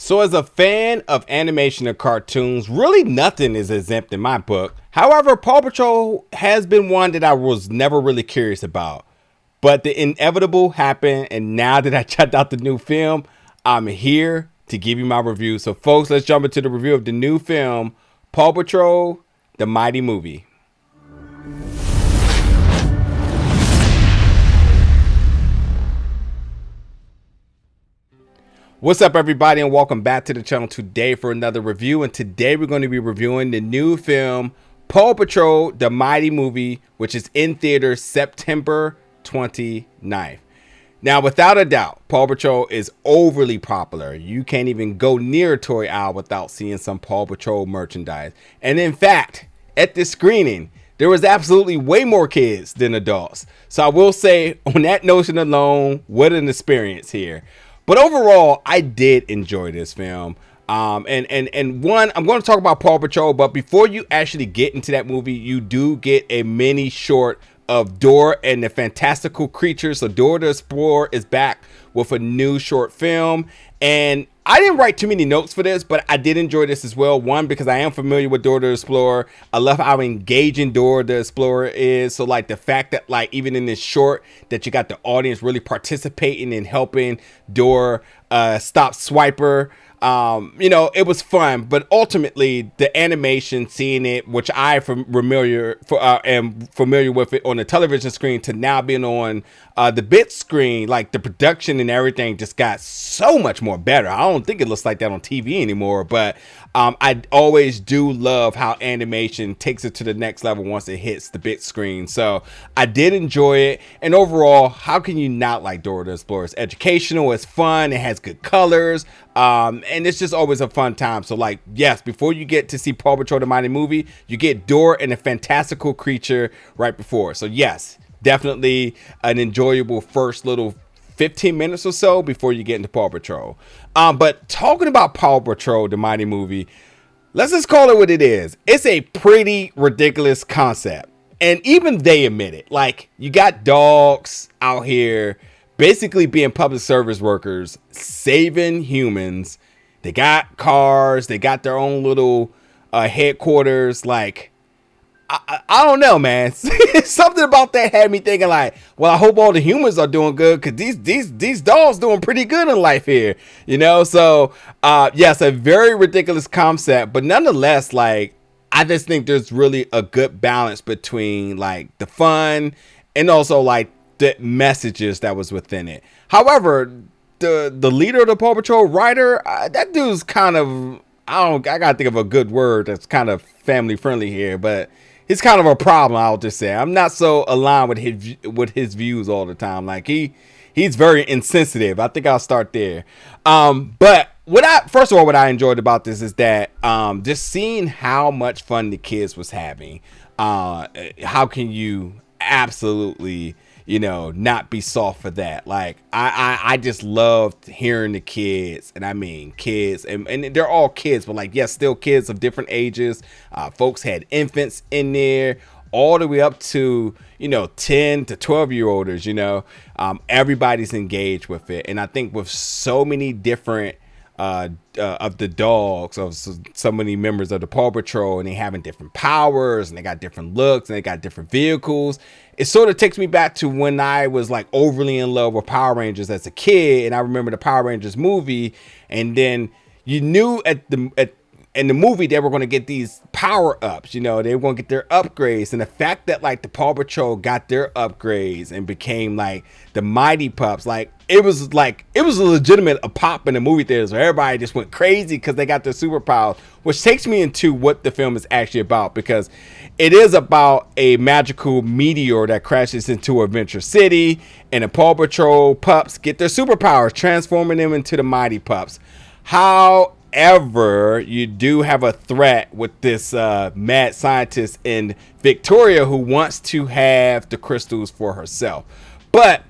So as a fan of animation and cartoons, really nothing is exempt in my book. However, Paw Patrol has been one that I was never really curious about. But the inevitable happened, and now that I checked out the new film, I'm here to give you my review. So folks, let's jump into the review of the new film, Paw Patrol, the Mighty Movie. What's up, everybody, and welcome back to the channel today for another review. And today we're going to be reviewing the new film Paw Patrol, the Mighty Movie, which is in theaters September 29th. Now, without a doubt, Paw Patrol is overly popular. You can't even go near a toy aisle without seeing some Paw Patrol merchandise. And in fact, at this screening, there was absolutely way more kids than adults. So I will say, on that notion alone, what an experience here. But overall, I did enjoy this film. And one, I'm going to talk about Paw Patrol, but before you actually get into that movie, you do get a mini short of Dora and the Fantastical Creatures. So Dora the Explorer is back with a new short film. And I didn't write too many notes for this, but I did enjoy this as well. One, because I am familiar with Dora the Explorer. I love how engaging Dora the Explorer is. So like the fact that like even in this short that you got the audience really participating and helping Dora stop Swiper. You know, it was fun, but ultimately the animation, seeing it, which I am familiar with it on the television screen, to now being on the big screen, like the production and everything just got so much more better. I don't think it looks like that on TV anymore, but I always do love how animation takes it to the next level once it hits the big screen. So I did enjoy it, and overall, how can you not like Dora the Explorer? It's educational, it's fun, it has good colors, and it's just always a fun time. So like, yes, before you get to see Paw Patrol the Mighty Movie, you get Dora and a Fantastical Creature right before. So yes, definitely an enjoyable first little 15 minutes or so before you get into Paw Patrol. But talking about Paw Patrol, the Mighty Movie, let's just call it what it is. It's a pretty ridiculous concept. And even they admit it. Like, you got dogs out here basically being public service workers, saving humans. They got cars. They got their own little headquarters. Like, I don't know, man. Something about that had me thinking like, well, I hope all the humans are doing good, because these dogs doing pretty good in life here, you know? So, yes, a very ridiculous concept, but nonetheless, like, I just think there's really a good balance between like the fun and also like the messages that was within it. However, the leader of the Paw Patrol, writer, that dude's kind of, I gotta think of a good word that's kind of family friendly here, but he's kind of a problem, I'll just say. I'm not so aligned with his views all the time. Like he's very insensitive. I think I'll start there. But first of all, what I enjoyed about this is that just seeing how much fun the kids was having. How can you absolutely, you know, not be soft for that? Like I just loved hearing the kids, and I mean kids, and they're all kids, but like, yes, still kids of different ages. Folks had infants in there, all the way up to, you know, 10 to 12-year-olds, you know. Everybody's engaged with it, and I think with so many different of the dogs, of so many members of the Paw Patrol, and they having different powers, and they got different looks, and they got different vehicles. It sort of takes me back to when I was like overly in love with Power Rangers as a kid, and I remember the Power Rangers movie, and then you knew in the movie they were going to get these power ups, you know, they were going to get their upgrades. And the fact that like the Paw Patrol got their upgrades and became like the Mighty Pups, like it was a legitimate pop in the movie theaters where everybody just went crazy because they got their superpowers, which takes me into what the film is actually about, because it is about a magical meteor that crashes into Adventure City, and the Paw Patrol pups get their superpowers, transforming them into the Mighty Pups. However, you do have a threat with this mad scientist in Victoria who wants to have the crystals for herself. But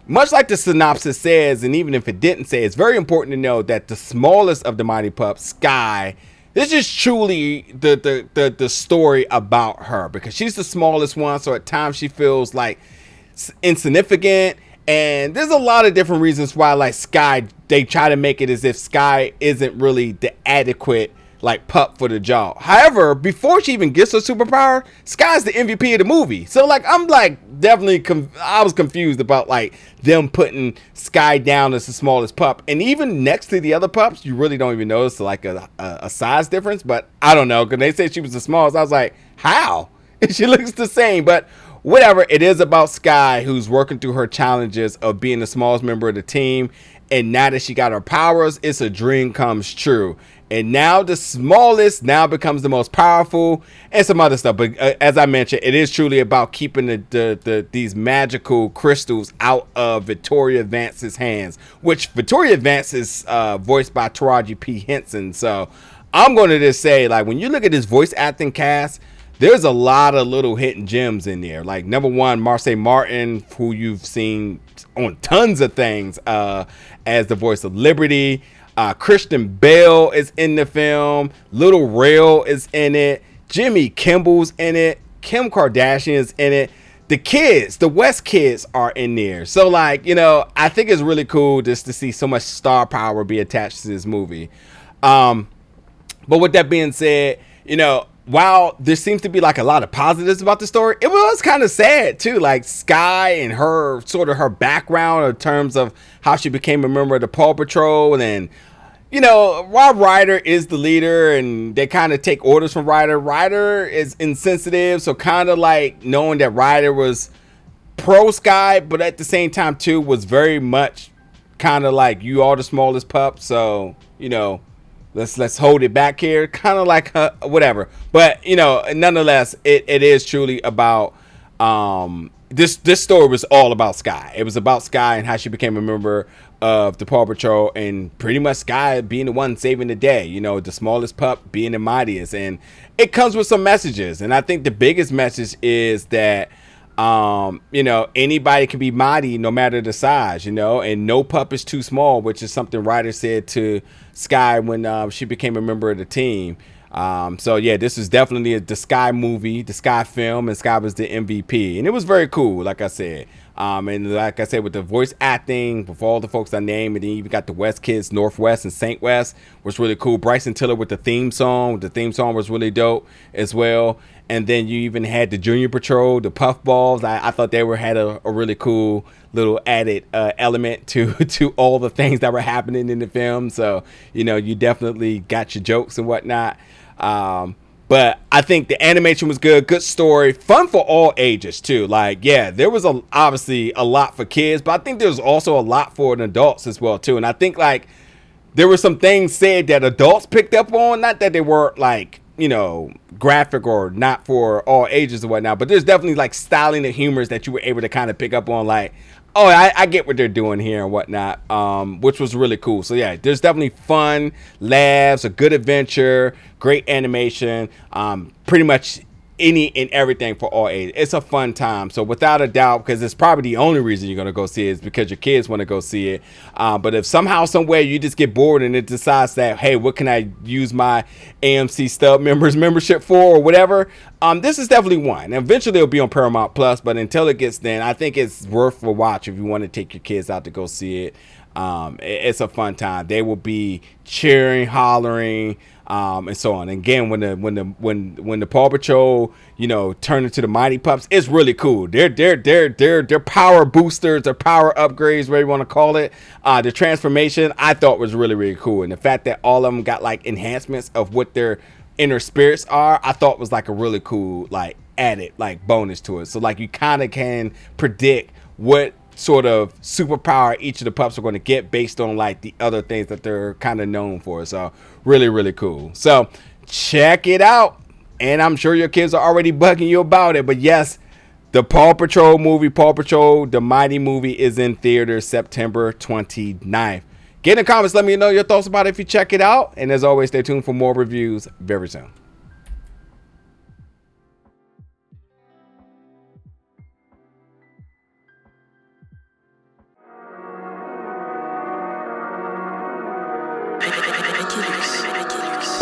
much like the synopsis says, and even if it didn't say, it's very important to know that the smallest of the Mighty Pups, Skye, this is truly the story about her, because she's the smallest one. So at times she feels like insignificant, And there's a lot of different reasons why, like Skye, they try to make it as if Skye isn't really the adequate like pup for the job. However, before she even gets her superpower, Skye's the MVP of the movie. So like I'm like definitely I was confused about like them putting Skye down as the smallest pup, and even next to the other pups, you really don't even notice like a size difference. But I don't know, because they said she was the smallest. I was like, how? And she looks the same, but whatever. It is about Skye, who's working through her challenges of being the smallest member of the team, and now that she got her powers, it's a dream comes true. And now the smallest now becomes the most powerful, and some other stuff. But as I mentioned, it is truly about keeping these magical crystals out of Victoria Vance's hands, which Victoria Vance is voiced by Taraji P. Henson. So I'm going to just say, like, when you look at this voice acting cast, there's a lot of little hidden gems in there. Like, number one, Marseille Martin, who you've seen on tons of things as the voice of Liberty. Christian Bale is in the film. Little Rail is in it. Jimmy Kimball's in it. Kim Kardashian's in it. The kids, the West kids are in there. So, like, you know, I think it's really cool just to see so much star power be attached to this movie. But with that being said, you know, while there seems to be like a lot of positives about the story, it was kind of sad too. Like Skye and her sort of her background in terms of how she became a member of the PAW Patrol, and you know, while Ryder is the leader and they kind of take orders from Ryder, Ryder is insensitive. So kind of like knowing that Ryder was pro Skye, but at the same time too was very much kind of like, you are the smallest pup, so you know, let's hold it back here, kind of like whatever. But you know, nonetheless, it is truly about this story was all about Skye. It was about Skye and how she became a member of the PAW Patrol, and pretty much Skye being the one saving the day, you know, the smallest pup being the mightiest. And it comes with some messages, and I think the biggest message is that you know, anybody can be mighty no matter the size, you know, and no pup is too small, which is something Ryder said to Skye when she became a member of the team. So yeah, this is definitely the Skye movie, the Skye film, and Skye was the MVP, and it was very cool, like I said. And like I said, with the voice acting, with all the folks I named, and then you even got the West kids, Northwest and Saint West, was really cool. Bryson Tiller with the theme song. The theme song was really dope as well. And then you even had the Junior Patrol, the Puffballs. I thought they had a really cool little added element to all the things that were happening in the film. So, you know, you definitely got your jokes and whatnot. But I think the animation was good story, fun for all ages too. Like, yeah, there was obviously a lot for kids, but I think there was also a lot for adults as well too. And I think like there were some things said that adults picked up on, not that they were like, you know, graphic or not for all ages or whatnot, but there's definitely like styling and humors that you were able to kind of pick up on, like, oh, I get what they're doing here and whatnot, which was really cool. So yeah, there's definitely fun, laughs, a good adventure, great animation, pretty much any and everything for all ages. It's a fun time. So without a doubt, because it's probably the only reason you're going to go see it is because your kids want to go see it. But if somehow, somewhere you just get bored and it decides that, hey, what can I use my AMC Stub membership for or whatever, this is definitely one. Eventually it'll be on Paramount Plus, but until it gets then, I think it's worth a watch if you want to take your kids out to go see it. It's a fun time. They will be cheering, hollering, and so on. And again, when the Paw Patrol, you know, turn into the Mighty Pups, it's really cool. They're power boosters or power upgrades, whatever you want to call it. The transformation I thought was really cool, and the fact that all of them got like enhancements of what their inner spirits are, I thought was like a really cool like added like bonus to it. So like you kind of can predict what sort of superpower each of the pups are going to get based on like the other things that they're kind of known for. So really cool. So check it out, and I'm sure your kids are already bugging you about it, but yes, the Paw Patrol movie, Paw Patrol the Mighty movie, is in theaters September 29th. Get in the comments, let me know your thoughts about it if you check it out, and as always, stay tuned for more reviews very soon. Mighty Pups.